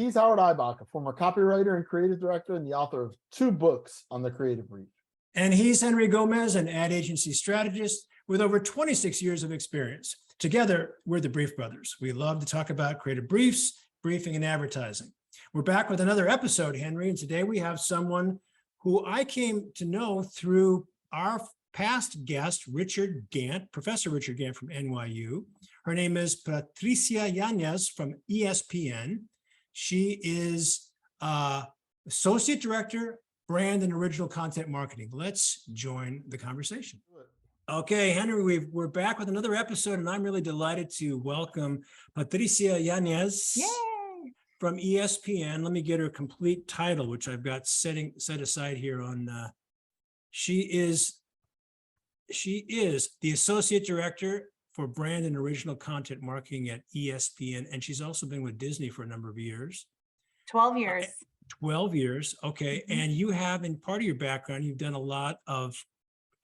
He's Howard Eibach, a former copywriter and creative director and the author of 2 books on the creative brief. And he's Henry Gomez, an ad agency strategist with over 26 years of experience. Together, we're the Brief Brothers. We love to talk about creative briefs, briefing, and advertising. We're back with another episode, Henry, and today we have someone who I came to know through our past guest, Richard Gant, Professor Richard Gant from NYU. Her name is Patricia Yanez from ESPN. She is Associate Director, Brand and Original Content Marketing. Let's join the conversation. Okay, Henry, we're back with another episode, and I'm really delighted to welcome Patricia Yanez from ESPN. Let me get her complete title, which I've got set aside here on. She is the Associate Director for Brand and Original Content Marketing at ESPN, and she's also been with Disney for a number of years. 12 years. 12 years, okay. Mm-hmm. And you have, in part of your background, you've done a lot of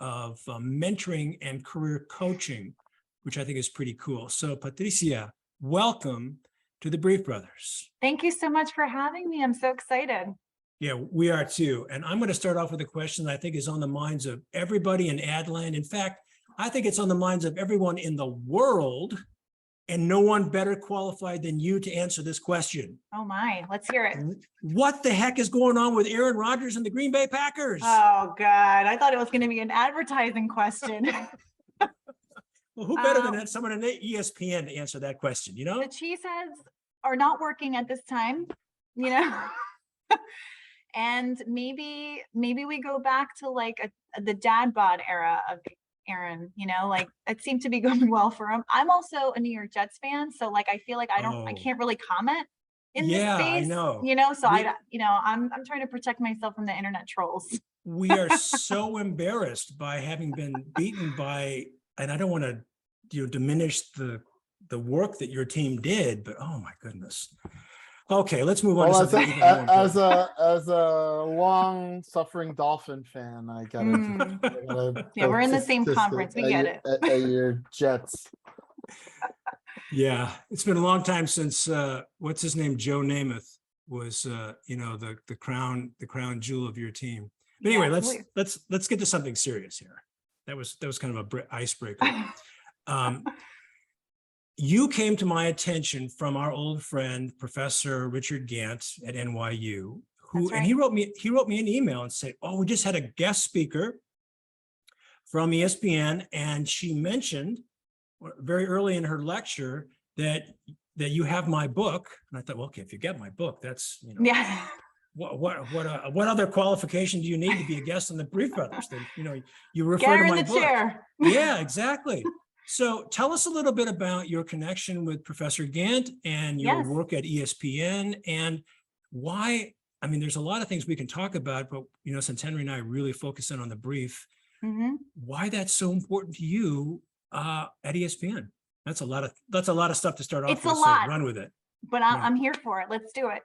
mentoring and career coaching, which I think is pretty cool. So Patricia, welcome to the Brief Brothers. Thank you so much for having me. I'm so excited. Yeah, we are too. And I'm going to start off with a question that I think is on the minds of everybody in ad land. In fact, I think it's on the minds of everyone in the world, and no one better qualified than you to answer this question. Oh my, let's hear it. What the heck is going on with Aaron Rodgers and the Green Bay Packers? Oh God, I thought it was going to be an advertising question. Well, who better than someone in ESPN to answer that question, you know? The cheeseheads are not working at this time, you know? And maybe we go back to like the dad bod era of Aaron, you know, like it seemed to be going well for him. I'm also a New York Jets fan, so like I feel like I can't really comment in this space. I know. You know, so I'm trying to protect myself from the internet trolls. We are so embarrassed by having been beaten by, and I don't want to diminish the work that your team did, but oh my goodness. Okay, let's move on to something even more important. As a long-suffering Dolphin fan, I gotta yeah, we're in the same conference. We get it. At your Jets. Yeah, it's been a long time since what's his name, Joe Namath, was the crown jewel of your team. But anyway, let's get to something serious here. That was kind of a icebreaker. You came to my attention from our old friend, Professor Richard Gant at NYU, who, and he wrote me an email and said, "Oh, we just had a guest speaker from ESPN, and she mentioned very early in her lecture that you have my book." And I thought, well, okay, if you get my book, that's yeah. What other qualification do you need to be a guest on the Brief Brothers? That you refer Get her to my in the book. Chair. Yeah, exactly. So tell us a little bit about your connection with Professor Gant and your work at ESPN, and why. I mean, there's a lot of things we can talk about, but since Henry and I really focus in on the brief, why that's so important to you at ESPN. That's a lot of stuff to start off with. It's a lot. So run with it. But I'm here for it. Let's do it.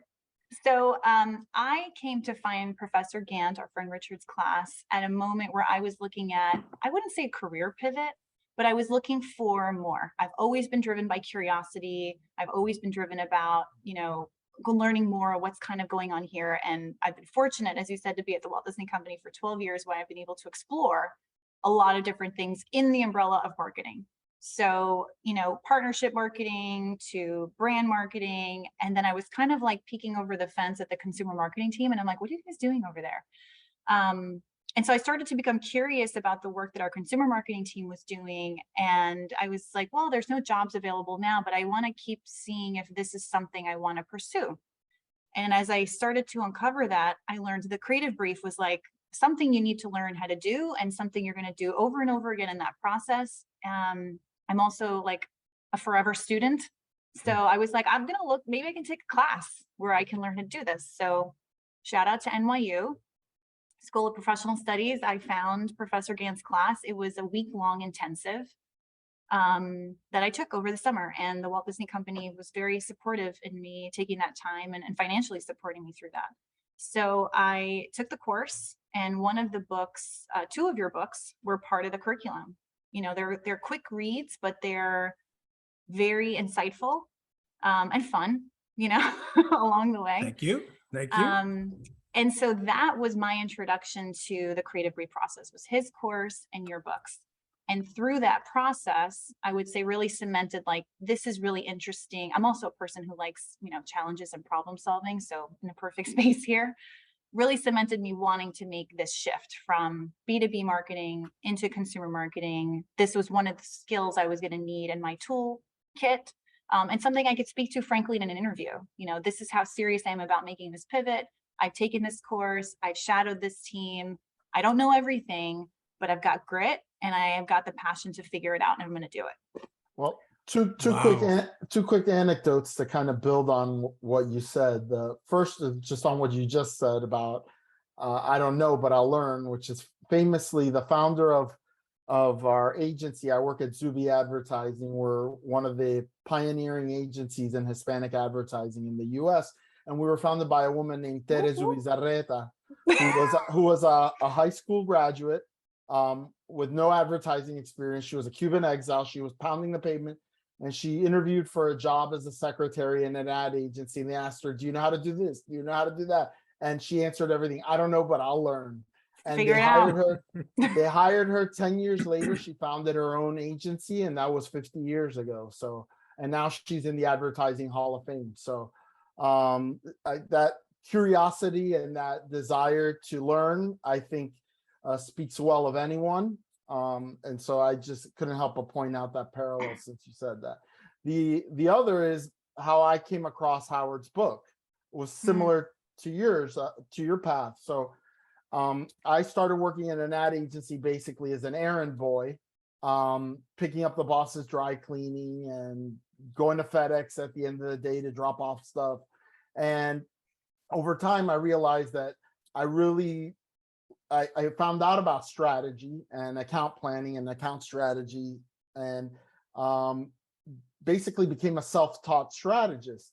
So I came to find Professor Gant, our friend Richard's class, at a moment where I was looking at, I wouldn't say career pivot, but I was looking for more. I've always been driven by curiosity. I've always been driven about, learning more of what's kind of going on here. And I've been fortunate, as you said, to be at the Walt Disney Company for 12 years, where I've been able to explore a lot of different things in the umbrella of marketing. So, partnership marketing to brand marketing. And then I was kind of like peeking over the fence at the consumer marketing team. And I'm like, what are you guys doing over there? And so I started to become curious about the work that our consumer marketing team was doing. And I was like, well, there's no jobs available now, but I want to keep seeing if this is something I want to pursue. And as I started to uncover that, I learned the creative brief was like something you need to learn how to do and something you're going to do over and over again in that process. I'm also like a forever student. So I was like, I'm going to look, maybe I can take a class where I can learn how to do this. So shout out to NYU. School of Professional Studies. I found Professor Gant's class. It was a week-long intensive that I took over the summer, and the Walt Disney Company was very supportive in me taking that time and financially supporting me through that. So I took the course, and one of the books, 2 of your books, were part of the curriculum. They're quick reads, but they're very insightful and fun. along the way. Thank you. Thank you. And so that was my introduction to the creative brief process, was his course and your books. And through that process, I would say really cemented, like, this is really interesting. I'm also a person who likes, challenges and problem solving. So in a perfect space here, really cemented me wanting to make this shift from B2B marketing into consumer marketing. This was one of the skills I was going to need in my toolkit, and something I could speak to, frankly, in an interview. This is how serious I am about making this pivot. I've taken this course. I've shadowed this team. I don't know everything, but I've got grit and I have got the passion to figure it out, and I'm going to do it. Well, two Wow. quick anecdotes to kind of build on what you said. The first is just on what you just said about I don't know, but I'll learn, which is famously the founder of our agency. I work at Zuby Advertising. We're one of the pioneering agencies in Hispanic advertising in the U.S. And we were founded by a woman named Tere Zubizarreta, who was a high school graduate with no advertising experience. She was a Cuban exile. She was pounding the pavement, and she interviewed for a job as a secretary in an ad agency. And they asked her, "Do you know how to do this? Do you know how to do that?" And she answered everything. "I don't know, but I'll learn." And Figure they it hired out. her. They hired her 10 years later. She founded her own agency, and that was 50 years ago. So, and now she's in the Advertising Hall of Fame. So that curiosity and that desire to learn, I think, speaks well of anyone. And so I just couldn't help but point out that parallel since you said that. The other is how I came across Howard's book. It was similar to yours, to your path. So I started working in an ad agency basically as an errand boy, picking up the boss's dry cleaning and going to FedEx at the end of the day to drop off stuff. And over time, I realized that I found out about strategy and account planning and account strategy, and basically became a self-taught strategist.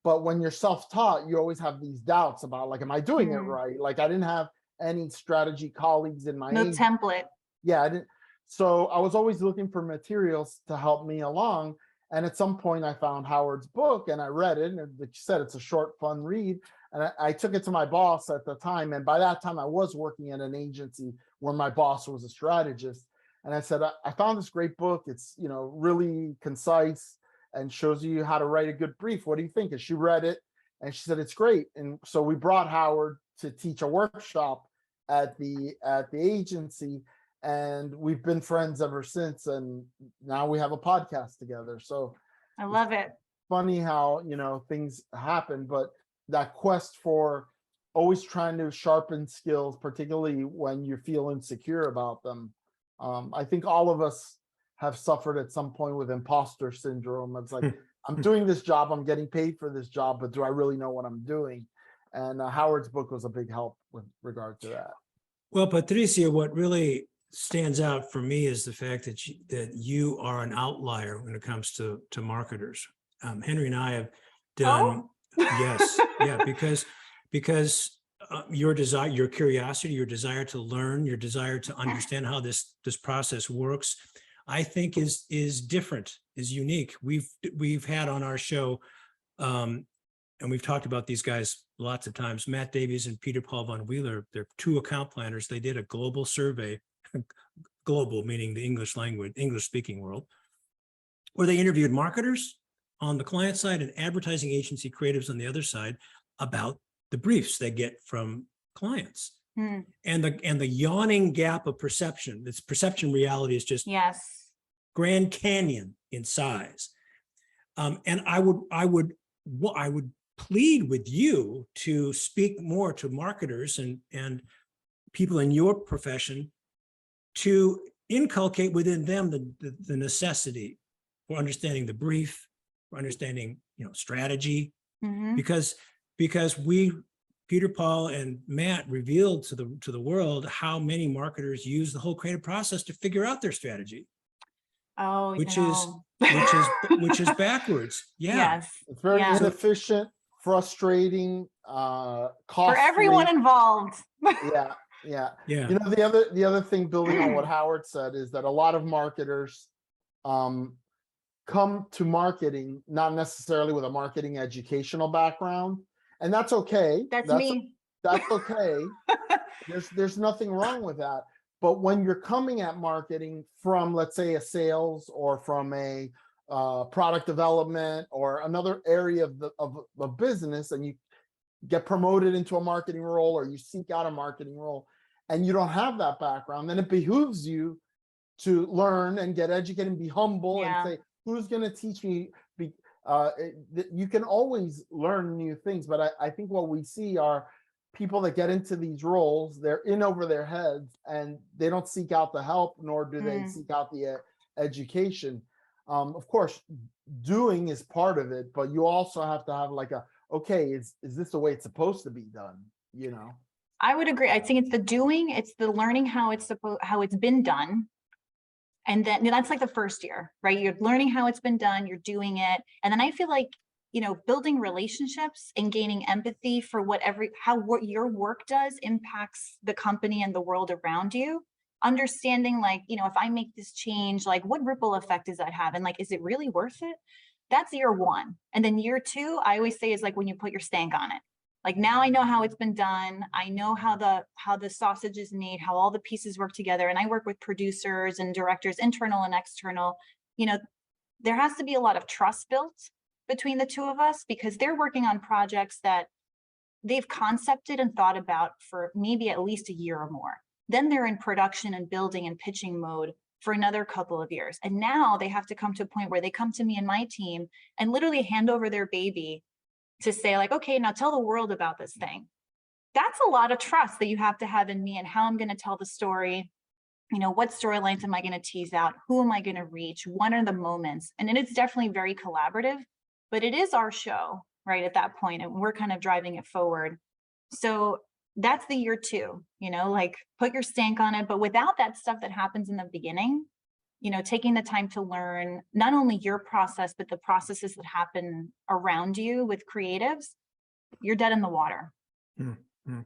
But when you're self-taught, you always have these doubts about, like, am I doing it right? Like, I didn't have any strategy colleagues in my No template. Yeah, I didn't. So I was always looking for materials to help me along. And at some point I found Howard's book and I read it. And like you said, it's a short, fun read. And I took it to my boss at the time. And by that time I was working at an agency where my boss was a strategist. And I said, I found this great book. It's, really concise and shows you how to write a good brief. What do you think? And she read it and she said, it's great. And so we brought Howard to teach a workshop at the agency. And we've been friends ever since, and now we have a podcast together. So I love it. Funny how, things happen, but that quest for always trying to sharpen skills, particularly when you feel insecure about them. I think all of us have suffered at some point with imposter syndrome. It's like, I'm doing this job, I'm getting paid for this job, but do I really know what I'm doing? And Howard's book was a big help with regard to that. Well, Patricia, what really stands out for me is the fact that you are an outlier when it comes to marketers. Henry and I have done yes, yeah, because your desire, your curiosity, your desire to learn, your desire to understand how this process works, I think is different, is unique. We've had on our show, and we've talked about these guys lots of times, Matt Davies and Peter Paul Von Wheeler. They're two account planners. They did a global survey, global meaning the English language, English speaking world, where they interviewed marketers on the client side and advertising agency creatives on the other side about the briefs they get from clients. And the yawning gap of perception, this perception reality is just Grand Canyon in size. And I would plead with you to speak more to marketers and people in your profession to inculcate within them the necessity for understanding the brief, for understanding strategy, because we, Peter, Paul, and Matt, revealed to the world how many marketers use the whole creative process to figure out their strategy. Which is backwards. Yes. It's very inefficient, frustrating, costly for everyone involved. Yeah. The other thing, building on what Howard said, is that a lot of marketers come to marketing not necessarily with a marketing educational background, and that's okay. That's me. That's okay. There's nothing wrong with that. But when you're coming at marketing from, let's say, a sales or from a product development or another area of business, and you get promoted into a marketing role or you seek out a marketing role and you don't have that background, then it behooves you to learn and get educated and be humble and say, who's going to teach me? You can always learn new things, but I think what we see are people that get into these roles, they're in over their heads and they don't seek out the help, nor do they seek out the education. Of course, doing is part of it, but you also have to have like okay, is this the way it's supposed to be done? You know? I would agree. I think it's the doing, it's the learning how it's been done. And then that's like the first year, right? You're learning how it's been done, you're doing it. And then I feel like, building relationships and gaining empathy for what your work does impacts the company and the world around you. Understanding like, if I make this change, like what ripple effect does that have? And like, is it really worth it? That's year one. And then year two, I always say is like when you put your stank on it. Like now I know how it's been done. I know how the sausage is made, how all the pieces work together. And I work with producers and directors, internal and external. There has to be a lot of trust built between the two of us because they're working on projects that they've concepted and thought about for maybe at least a year or more. Then they're in production and building and pitching mode for another couple of years. And now they have to come to a point where they come to me and my team and literally hand over their baby to say like, okay, now tell the world about this thing. That's a lot of trust that you have to have in me and how I'm going to tell the story. What storylines am I going to tease out? Who am I going to reach? What are the moments? And it's definitely very collaborative, but it is our show, right? At that point, and we're kind of driving it forward. So that's the year two, like put your stank on it. But without that stuff that happens in the beginning, taking the time to learn not only your process, but the processes that happen around you with creatives, you're dead in the water. Mm-hmm.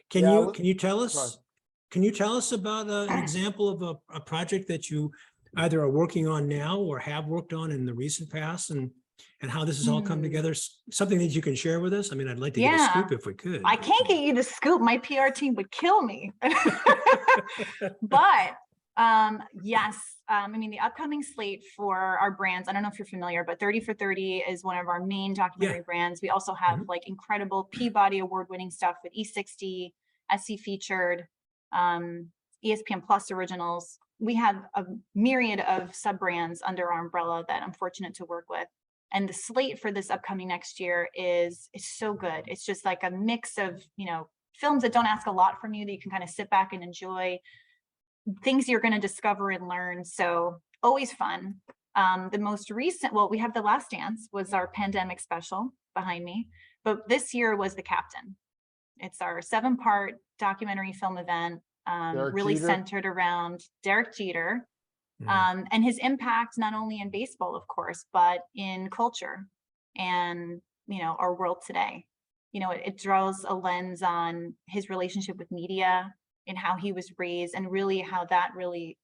Can you tell us about an example of a project that you either are working on now or have worked on in the recent past and how this has all come together? Something that you can share with us? I mean, I'd like to get a scoop if we could. I can't get you the scoop. My PR team would kill me. But yes, the upcoming slate for our brands, I don't know if you're familiar, but 30 for 30 is one of our main documentary brands. We also have like incredible Peabody award-winning stuff with E60, SC Featured, ESPN Plus originals. We have a myriad of sub-brands under our umbrella that I'm fortunate to work with. And the slate for this upcoming next year is so good. It's just like a mix of, films that don't ask a lot from you that you can kind of sit back and enjoy, things you're going to discover and learn. So always fun. The most recent, we have The Last Dance was our pandemic special behind me, but this year was The Captain. It's our 7-part documentary film event, really centered around Derek Jeter. And his impact not only in baseball, of course, but in culture and, our world today. It draws a lens on his relationship with media and how he was raised and really how that really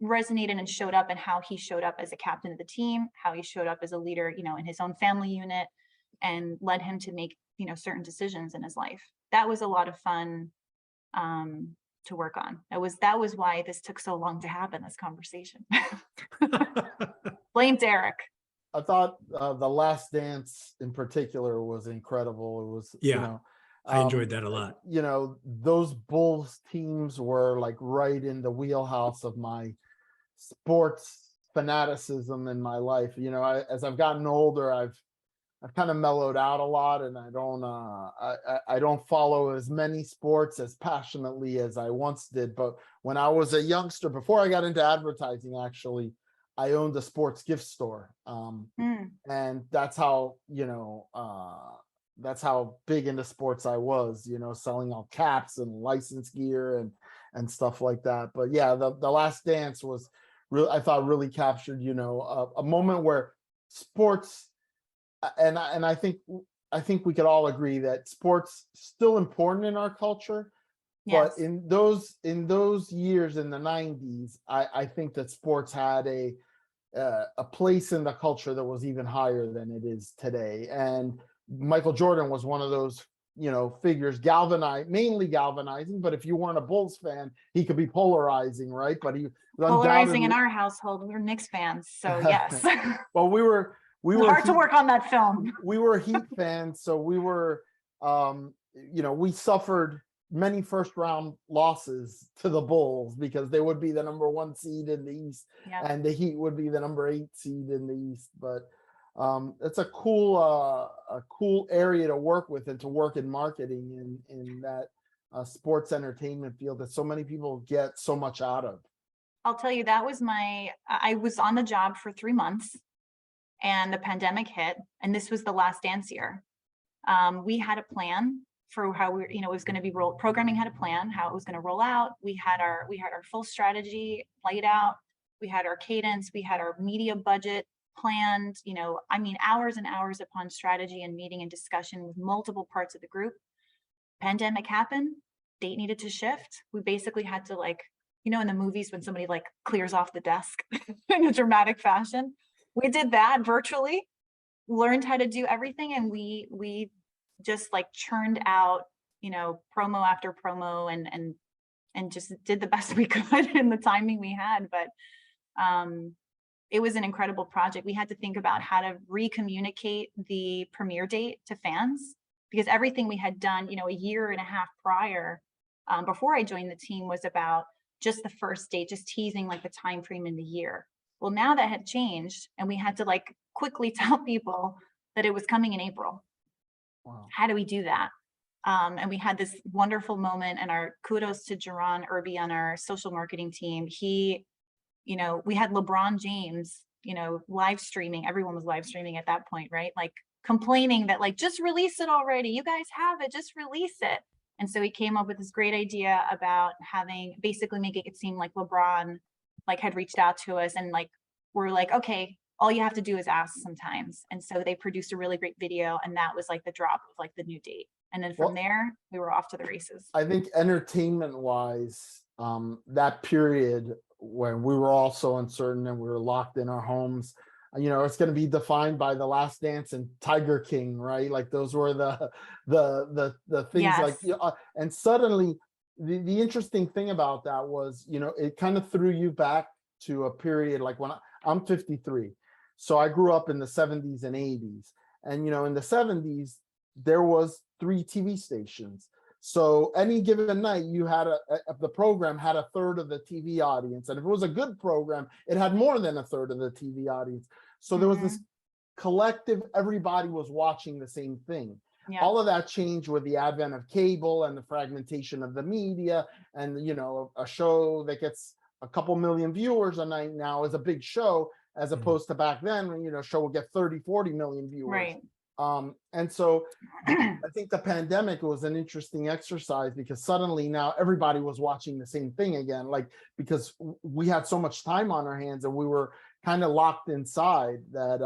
resonated and showed up and how he showed up as a captain of the team, how he showed up as a leader, in his own family unit and led him to make, certain decisions in his life. That was a lot of fun to work on. That was why this took so long to happen, this conversation. Blame Derek. I thought The Last Dance in particular was incredible. It was, I enjoyed that a lot. Those Bulls teams were like right in the wheelhouse of my sports fanaticism in my life. As I've gotten older, I've kind of mellowed out a lot, and I don't follow as many sports as passionately as I once did. But when I was a youngster, before I got into advertising, actually, I owned a sports gift store, and that's how big into sports I was. Selling all caps and license gear and stuff like that. But yeah, the Last Dance was really, I thought, really captured a moment where sports. And I think we could all agree that sports still important in our culture, but in those years in the 90s, I think that sports had a a place in the culture that was even higher than it is today. And Michael Jordan was one of those, figures, mainly galvanizing. But if you weren't a Bulls fan, he could be polarizing, right? But he Polarizing in our household. We're Knicks fans, so yes. Well, we were hard to work on that film. We were Heat fans, so we were, we suffered many first round losses to the Bulls because they would be the number 1 seed in the East, and the Heat would be the number 8 seed in the East. But it's a cool area to work with and to work in marketing in that sports entertainment field that so many people get so much out of. I'll tell you, I was on the job for 3 months and the pandemic hit, and this was the Last Dance year. We had a plan for how it was going to be programming had a plan, how it was going to roll out. We had our full strategy laid out. We had our cadence, we had our media budget planned, hours and hours upon strategy and meeting and discussion with multiple parts of the group. Pandemic happened, date needed to shift. We basically had to, in the movies when somebody clears off the desk in a dramatic fashion, we did that virtually, learned how to do everything. And we just churned out, promo after promo and just did the best we could in the timing we had. But it was an incredible project. We had to think about how to re-communicate the premiere date to fans, because everything we had done, a year and a half prior, before I joined the team, was about just the first date, just teasing the time frame in the year. Well, now that had changed, and we had to quickly tell people that it was coming in April. Wow. How do we do that? And we had this wonderful moment, and our kudos to Jerron Irby on our social marketing team. He, we had LeBron James, live streaming. Everyone was live streaming at that point, right? Complaining that just release it already. You guys have it, just release it. And so he came up with this great idea about basically making it seem like LeBron had reached out to us, and we're okay, all you have to do is ask sometimes. And so they produced a really great video, and that was the drop of the new date. And then from there, we were off to the races. I think entertainment wise, that period when we were all so uncertain and we were locked in our homes, it's going to be defined by The Last Dance and Tiger King, right? Those were the things. Yes. And suddenly the interesting thing about that was, it kind of threw you back to a period when I'm 53. So I grew up in the 70s and 80s. And, in the 70s, there was 3 TV stations. So any given night, you had the program had a third of the TV audience. And if it was a good program, it had more than a third of the TV audience. So there was this collective, everybody was watching the same thing. Yeah. All of that changed with the advent of cable and the fragmentation of the media. And, a show that gets a couple million viewers a night now is a big show, as opposed to back then when, a show would get 30, 40 million viewers. Right. And so I think the pandemic was an interesting exercise, because suddenly now everybody was watching the same thing again, because we had so much time on our hands and we were kind of locked inside that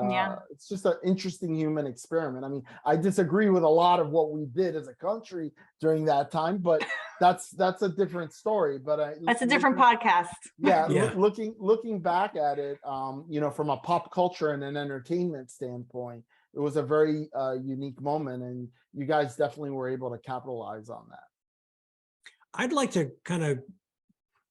it's just an interesting human experiment. I mean, I disagree with a lot of what we did as a country during that time, but that's a different story. But that's a different podcast. Yeah. Looking back at it, from a pop culture and an entertainment standpoint, it was a very unique moment, and you guys definitely were able to capitalize on that. I'd like to kind of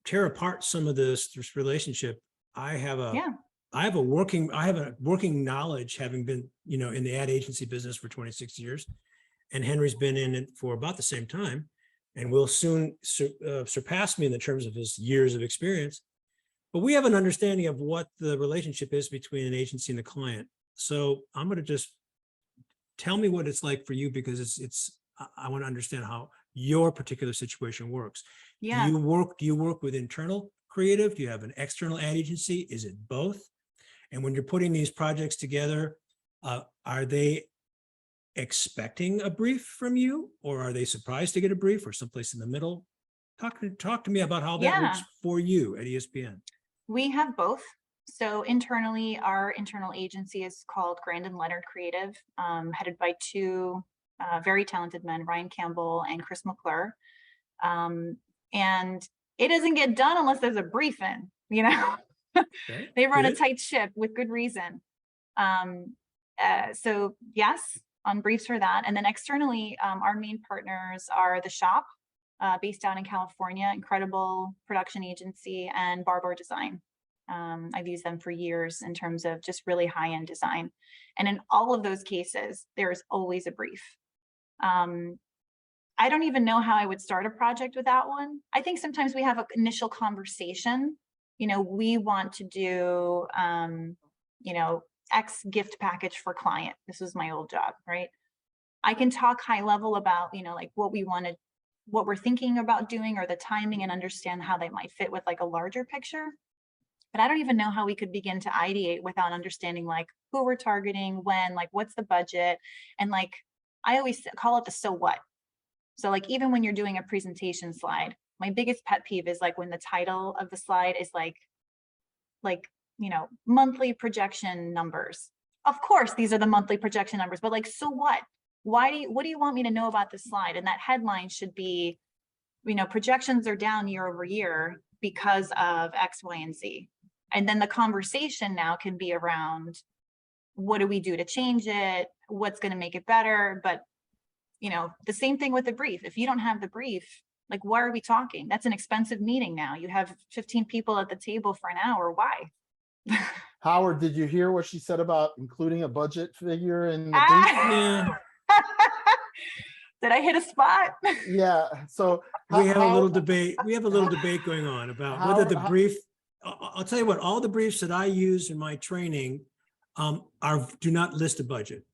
tear apart some of this relationship. I have a working knowledge, having been, in the ad agency business for 26 years, and Henry's been in it for about the same time, and will soon surpass me in the terms of his years of experience. But we have an understanding of what the relationship is between an agency and the client. So I'm going to just tell me what it's like for you, because I want to understand how your particular situation works. Yeah. Do you work with internal creative? Do you have an external ad agency? Is it both? And when you're putting these projects together, are they expecting a brief from you, or are they surprised to get a brief, or someplace in the middle? Talk to me about how that works for you at ESPN. We have both. So internally, our internal agency is called Grandin Leonard Creative, headed by 2 very talented men, Ryan Campbell and Chris McClure. And it doesn't get done unless there's a brief in, Okay, They run a good. tight ship with good reason. So yes, on briefs for that. And then externally, our main partners are the shop, based out in California, incredible production agency, and Barbour Design. I've used them for years in terms of just really high-end design. And in all of those cases, there's always a brief. I don't even know how I would start a project without one. I think sometimes we have an initial conversation. You know, we want to do, you know, X gift package for client. This was my old job, right? I can talk high level about, you know, like what we wanted, what we're thinking about doing, or the timing, and understand how they might fit with like a larger picture. But I don't even know how we could begin to ideate without understanding like who we're targeting, when, like what's the budget, and like I always call it the so what. So like even when you're doing a presentation slide, my biggest pet peeve is like when the title of the slide is like, you know, monthly projection numbers. Of course, these are the monthly projection numbers, but like, so what? What do you want me to know about this slide? And that headline should be, you know, projections are down year over year because of X, Y, and Z. And then the conversation now can be around, what do we do to change it? What's going to make it better? But, you know, the same thing with the brief. If you don't have the brief, like, why are we talking? That's an expensive meeting now. You have 15 people at the table for an hour. Why? Howard, did you hear what she said about including a budget figure in the brief? Yeah, Did I hit a spot? Yeah, so we have a how- little debate. We have a little debate going on about whether the brief, I'll tell you what, all the briefs that I use in my training do not list a budget.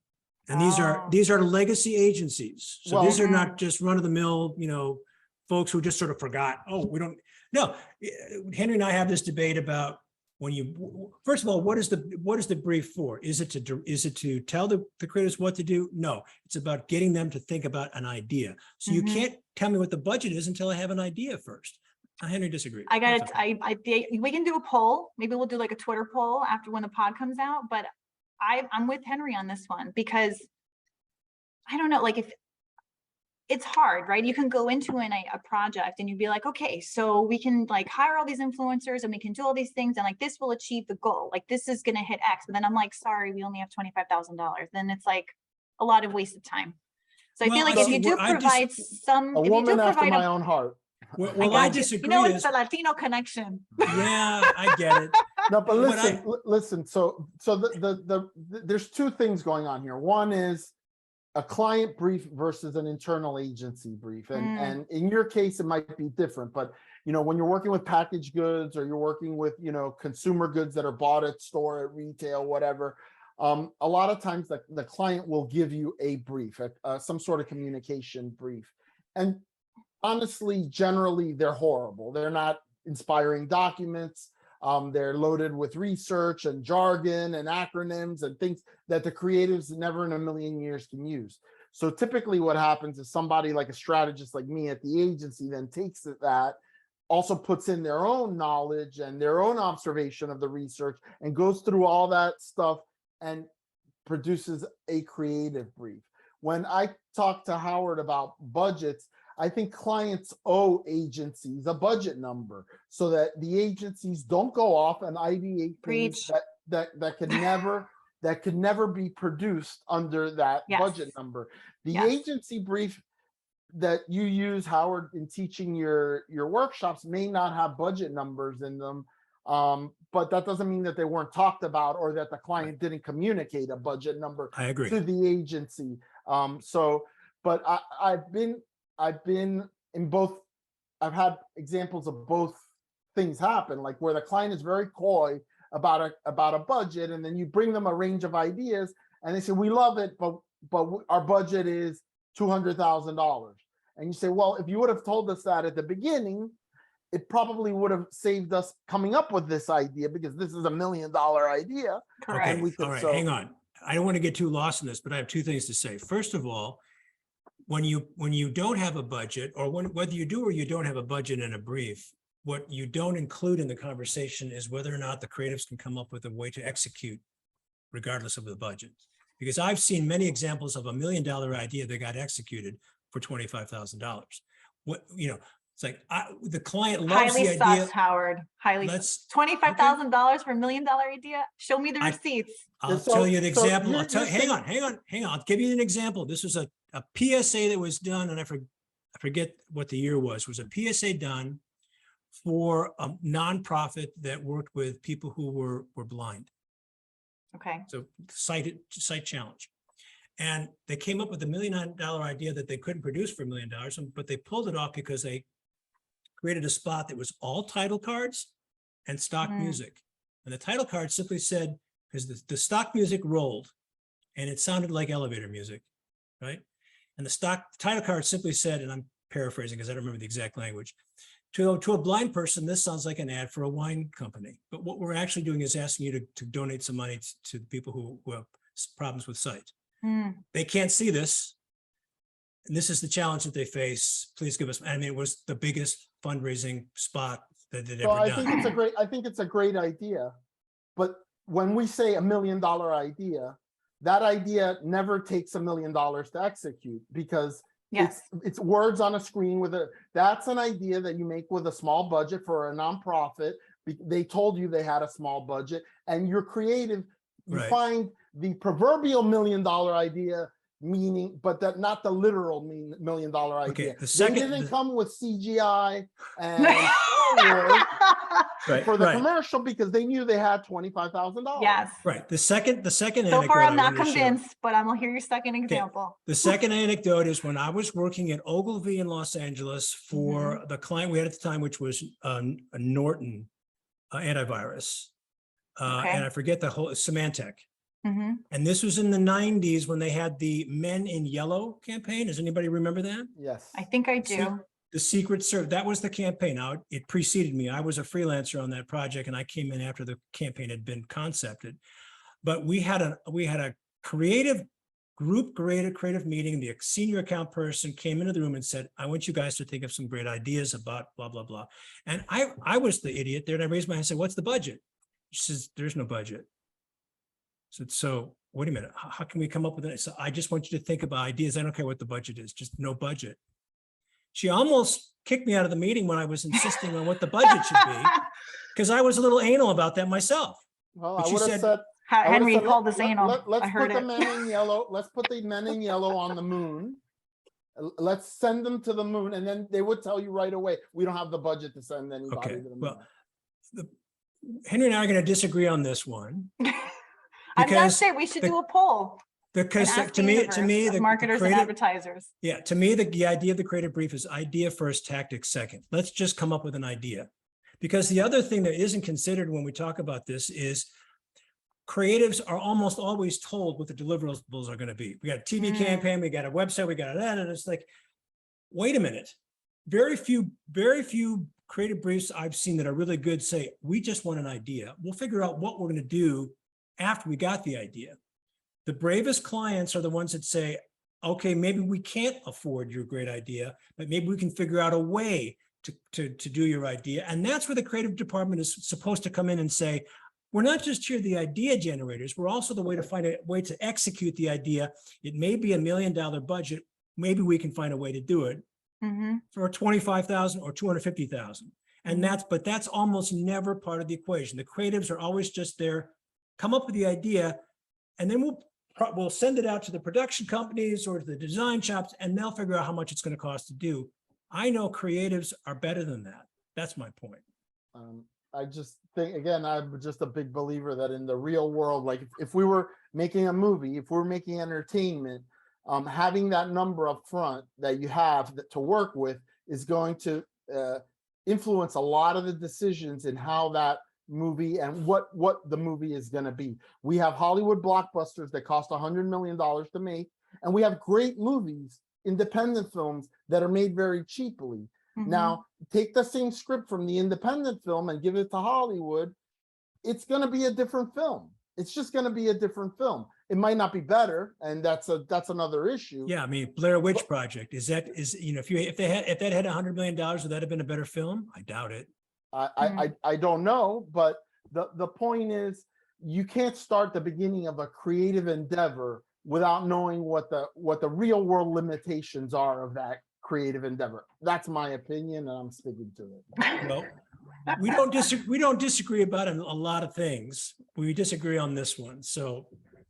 And these are legacy agencies. So these are not just run of the mill, you know, folks who just sort of forgot, oh, we don't, no. Henry and I have this debate about when you, first of all, what is the brief for? Is it to tell the creators what to do? No, it's about getting them to think about an idea. So you can't tell me what the budget is until I have an idea first. Henry disagrees. I got it. We can do a poll. Maybe we'll do like a Twitter poll after when the pod comes out, but I'm with Henry on this one, because I don't know, like if it's hard, right? You can go into a project and you'd be like, okay, so we can like hire all these influencers and we can do all these things, and like this will achieve the goal. Like this is going to hit X. But then I'm like, sorry, we only have $25,000. Then it's like a lot of wasted time. So I feel like if you do provide some, a if you do woman after provide my own heart. Well, I disagree. You know, it's the Latino connection. Yeah, I get it. No, but listen. So there's two things going on here. One is a client brief versus an internal agency brief, and in your case it might be different. But you know, when you're working with packaged goods, or you're working with, you know, consumer goods that are bought at store, at retail, whatever, a lot of times the client will give you a brief, some sort of communication brief, and honestly, generally they're horrible. They're not inspiring documents. They're loaded with research and jargon and acronyms and things that the creatives never in a million years can use. So typically what happens is somebody like a strategist like me at the agency then takes that, also puts in their own knowledge and their own observation of the research, and goes through all that stuff and produces a creative brief. When I talk to Howard about budgets, I think clients owe agencies a budget number, so that the agencies don't go off and ideate things that could never be produced under that budget number. The agency brief that you use, Howard, in teaching your workshops may not have budget numbers in them, but that doesn't mean that they weren't talked about, or that the client didn't communicate a budget number to the agency. But I've been in both. I've had examples of both things happen, like where the client is very coy about a budget, and then you bring them a range of ideas, and they say, we love it, but our budget is $200,000. And you say, well, if you would have told us that at the beginning, it probably would have saved us coming up with this idea, because this is $1 million idea. Correct. Okay. All right, hang on. I don't want to get too lost in this, but I have two things to say. First of all, when you don't have a budget, or whether you do or you don't have a budget in a brief, what you don't include in the conversation is whether or not the creatives can come up with a way to execute regardless of the budget. Because I've seen many examples of $1 million idea that got executed for $25,000. What, you know, It's like, the client loves Highly the idea. sus, Howard. Highly Let's, $25,000 for $1 million idea. Show me the receipts. I'll So- tell you an so example. you're- I'll tell, you're hang saying- on. I'll give you an example. This was a PSA that was done, and I forget what the year was. It was a PSA done for a nonprofit that worked with people who were blind. Okay. So sight challenge. And they came up with $1 million idea that they couldn't produce for $1 million, but they pulled it off because they created a spot that was all title cards and stock music. And the title card simply said, because the stock music rolled and it sounded like elevator music, right? And the title card simply said, and I'm paraphrasing because I don't remember the exact language, to a blind person, this sounds like an ad for a wine company. But what we're actually doing is asking you to donate some money to people who have problems with sight. They can't see this. And this is the challenge that they face. Please give us, I mean, it was the biggest fundraising spot that they'd So ever I done. think it's a great idea. But when we say $1 million idea, that idea never takes $1 million to execute, because Yes. it's words on a screen that's an idea that you make with a small budget for a nonprofit. They told you they had a small budget, and you're creative. You Right. find the proverbial $1 million idea, meaning, but that not the literal $1 million idea. Okay, They didn't come with CGI and Hollywood for the commercial because they knew they had $25,000. Yes. Right. The second So anecdote far, I I'm not wanted to share. convinced, but I'm gonna hear your second example. The second anecdote is when I was working at Ogilvy in Los Angeles for the client we had at the time, which was a Norton antivirus. And I forget the whole Symantec. And this was in the 90s when they had the Men in Yellow campaign. Does anybody remember that? Yes. I think I do. The Secret Service, that was the campaign. Now, it preceded me. I was a freelancer on that project and I came in after the campaign had been concepted. But we had a creative meeting. The senior account person came into the room and said, I want you guys to think of some great ideas about blah, blah, blah. And I was the idiot there, and I raised my hand and said, what's the budget? She says, there's no budget. I said, so wait a minute, how can we come up with it? So I just want you to think about ideas. I don't care what the budget is, just no budget. She almost kicked me out of the meeting when I was insisting on what the budget should be, because I was a little anal about that myself. Well, But I she would have said- said, Henry called this anal. Let's I heard put the it. men in yellow. Let's put the men in yellow on the moon. Let's send them to the moon, and then they would tell you right away, we don't have the budget to send anybody Okay, to the moon. well, Henry and I are going to disagree on this one. I'm gonna Because say we should the- do a poll. Because and ask to the me, universe of the marketers and creative, advertisers. yeah, to me, the idea of the creative brief is idea first, tactic second. Let's just come up with an idea. Because the other thing that isn't considered when we talk about this is creatives are almost always told what the deliverables are going to be. We got a TV campaign, we got a website, we got that, and it's like, wait a minute. Very few creative briefs I've seen that are really good say, we just want an idea. We'll figure out what we're going to do after we got the idea. The bravest clients are the ones that say, okay, maybe we can't afford your great idea, but maybe we can figure out a way to do your idea. And that's where the creative department is supposed to come in and say, we're not just here the idea generators, we're also the way to find a way to execute the idea. It may be $1 million budget. Maybe we can find a way to do it for 25,000 or 250,000. And that's almost never part of the equation. The creatives are always just there, come up with the idea, and then we'll send it out to the production companies or to the design shops, and they'll figure out how much it's going to cost to do. I know creatives are better than that. That's my point. I just think, again, I'm just a big believer that in the real world, like if we were making a movie, if we're making entertainment, having that number up front that you have to work with is going to influence a lot of the decisions in how that movie and what the movie is going to be. We have Hollywood blockbusters that cost $100 million to make, and we have great movies, independent films that are made very cheaply. Now, take the same script from the independent film and give it to Hollywood, it's going to be a different film. It's just going to be a different film. It might not be better, and that's another issue. Yeah, I mean, Blair Witch Project, if that had $100 million, would that have been a better film? I doubt it. I don't know, but the point is, you can't start the beginning of a creative endeavor without knowing what the real world limitations are of that creative endeavor. That's my opinion, and I'm sticking to it. Well, we don't disagree about a lot of things. We disagree on this one. So,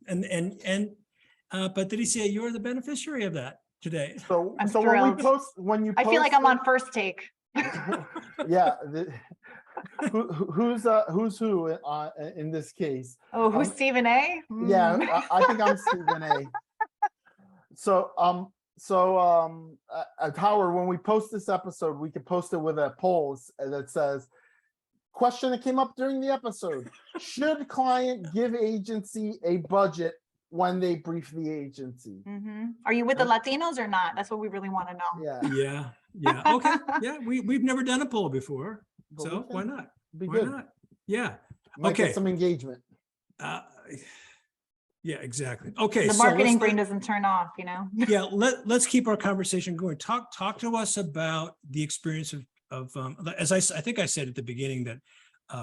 but Patricia, you're the beneficiary of that today. So, I'm so thrilled. I feel like I'm on first take. Yeah. Who's who in this case? Oh, who's Stephen A? Yeah, I think I'm Stephen A. So, Howard, when we post this episode, we could post it with a poll that says, question that came up during the episode: should client give agency a budget when they brief the agency? Are you with the Latinos or not? That's what we really want to know. Yeah. Yeah. Okay. Yeah. We've never done a poll before. But So why not? Be Why good. not? Yeah. Might Okay. get some engagement. Yeah, exactly. Okay. The so marketing brain doesn't turn off, yeah, let's keep our conversation going. Talk to us about the experience of as I think I said at the beginning that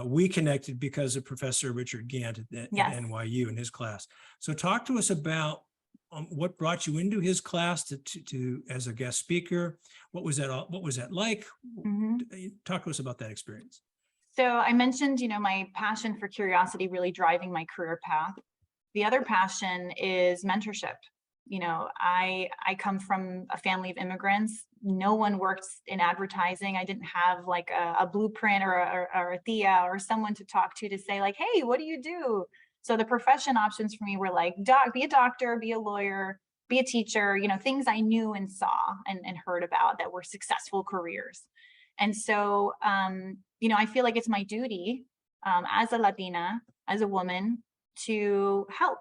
we connected because of Professor Richard Gant at Yes. NYU in his class. So talk to us about what brought you into his class to as a guest speaker. What was that like? Talk to us about that experience. So I mentioned, my passion for curiosity really driving my career path. The other passion is mentorship. I come from a family of immigrants. No one worked in advertising. I didn't have like a blueprint or a Thea or someone to talk to say like, hey, what do you do? So the profession options for me were like, be a doctor, be a lawyer, be a teacher, things I knew and saw and heard about that were successful careers. And so, I feel like it's my duty as a Latina, as a woman, to help.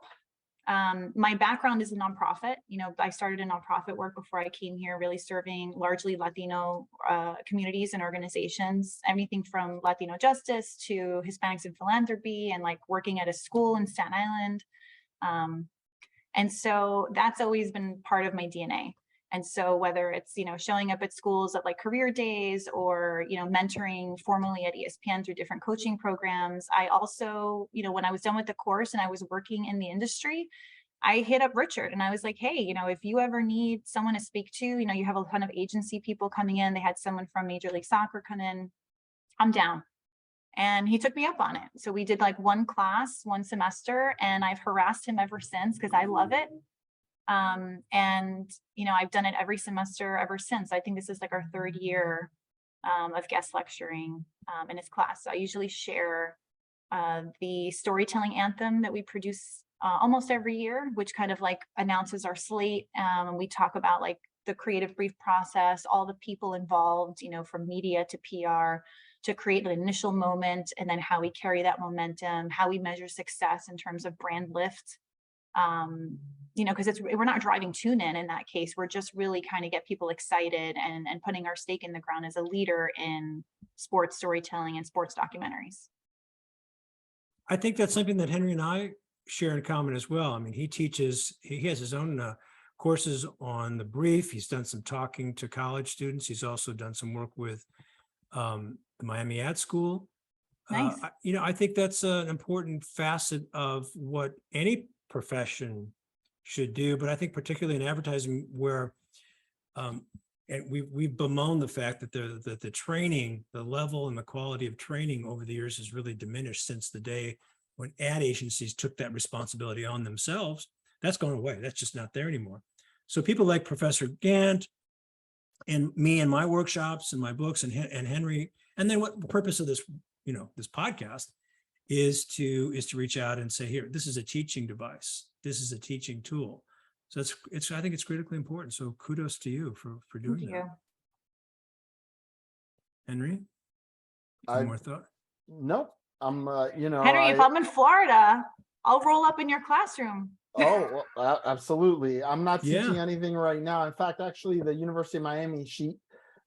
My background is a nonprofit. I started in nonprofit work before I came here, really serving largely Latino communities and organizations, everything from Latino justice to Hispanics in philanthropy and like working at a school in Staten Island. And so that's always been part of my DNA. And so whether it's, showing up at schools at like career days or, mentoring formally at ESPN through different coaching programs, I also, when I was done with the course and I was working in the industry, I hit up Richard and I was like, hey, if you ever need someone to speak to, you have a ton of agency people coming in. They had someone from Major League Soccer come in. I'm down. And he took me up on it. So we did like one class, one semester, and I've harassed him ever since because I love it. And, I've done it every semester ever since. I think this is like our third year of guest lecturing in his class. So I usually share the storytelling anthem that we produce almost every year, which kind of like announces our slate. And we talk about like the creative brief process, all the people involved, from media to PR to create an initial moment, and then how we carry that momentum, how we measure success in terms of brand lift. Because we're not driving tune in that case. We're just really kind of get people excited and putting our stake in the ground as a leader in sports storytelling and sports documentaries. I think that's something that Henry and I share in common as well. I mean, he has his own courses on the brief. He's done some talking to college students. He's also done some work with the Miami Ad School. Nice. I think that's an important facet of what any profession should do, but I think particularly in advertising, where and we've bemoaned the fact that the training, the level and the quality of training over the years has really diminished since the day when ad agencies took that responsibility on themselves. That's gone away. That's just not there anymore. So people like Professor Gant and me and my workshops and my books and Henry, and then what the purpose of this, this podcast is to reach out and say, here, this is a teaching device. This is a teaching tool. So I think it's critically important. So kudos to you for doing that. Henry, any more thought? No, I'm, Henry, if I'm in Florida, I'll roll up in your classroom. Oh, well, absolutely. I'm not teaching anything right now. In fact, actually, the University of Miami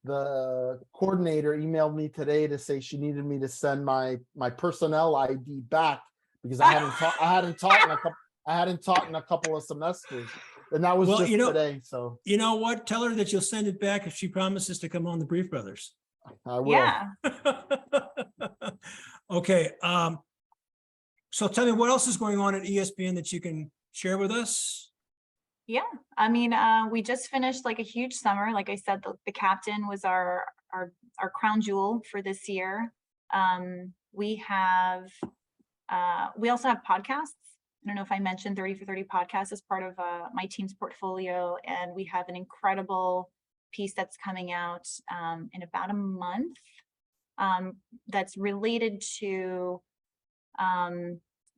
the coordinator emailed me today to say she needed me to send my personnel ID back because I hadn't taught in a couple of semesters, and that was just today. So you know what? Tell her that you'll send it back if she promises to come on the Brief Brothers. I will. Yeah. Okay. So tell me what else is going on at ESPN that you can share with us? Yeah, I mean, we just finished like a huge summer. Like I said, the captain was our crown jewel for this year. We also have podcasts. I don't know if I mentioned 30 for 30 podcast as part of my team's portfolio, and we have an incredible piece that's coming out in about a month that's related to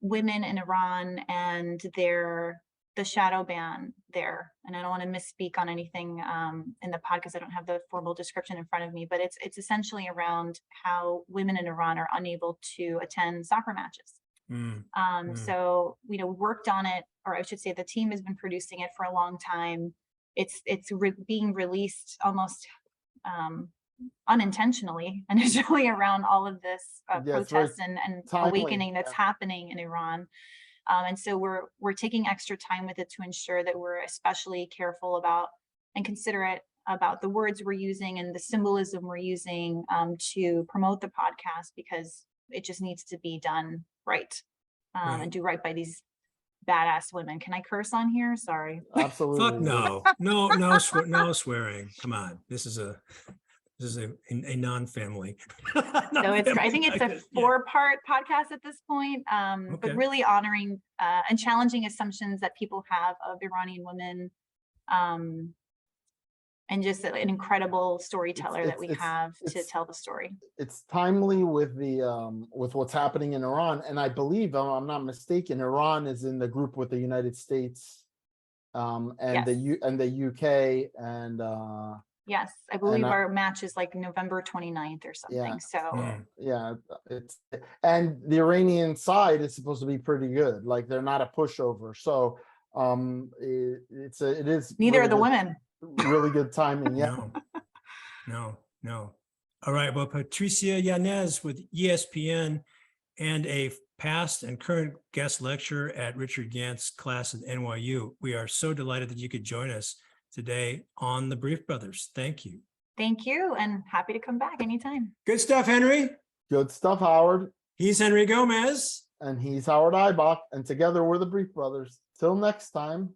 women in Iran and the shadow ban there. And I don't want to misspeak on anything in the podcast. I don't have the formal description in front of me, but it's essentially around how women in Iran are unable to attend soccer matches. So, we worked on it, or I should say the team has been producing it for a long time. It's being released almost unintentionally initially around all of this protests and timely, awakening that's happening in Iran. And so we're taking extra time with it to ensure that we're especially careful about and considerate about the words we're using and the symbolism we're using to promote the podcast, because it just needs to be done right, and do right by these badass women. Can I curse on here? Sorry. Absolutely. Fuck no. No swearing. Come on. This is a non-family. So I think it's a 4-part podcast at this point, but really honoring and challenging assumptions that people have of Iranian women, and just an incredible storyteller that we have to tell the story. It's timely with with what's happening in Iran, and I believe, if I'm not mistaken, Iran is in the group with the United States, and the UK, and yes, I believe our match is like November 29th or something. And the Iranian side is supposed to be pretty good. Like, they're not a pushover. So it is neither are the women. Really good timing. No. All right. Well, Patricia Yanez with ESPN and a past and current guest lecturer at Richard Gant's class at NYU. We are so delighted that you could join us today on the Brief Brothers. Thank you. Thank you, and happy to come back anytime. Good stuff, Henry. Good stuff, Howard. He's Henry Gomez. And he's Howard Eibach, and together we're the Brief Brothers. Till next time.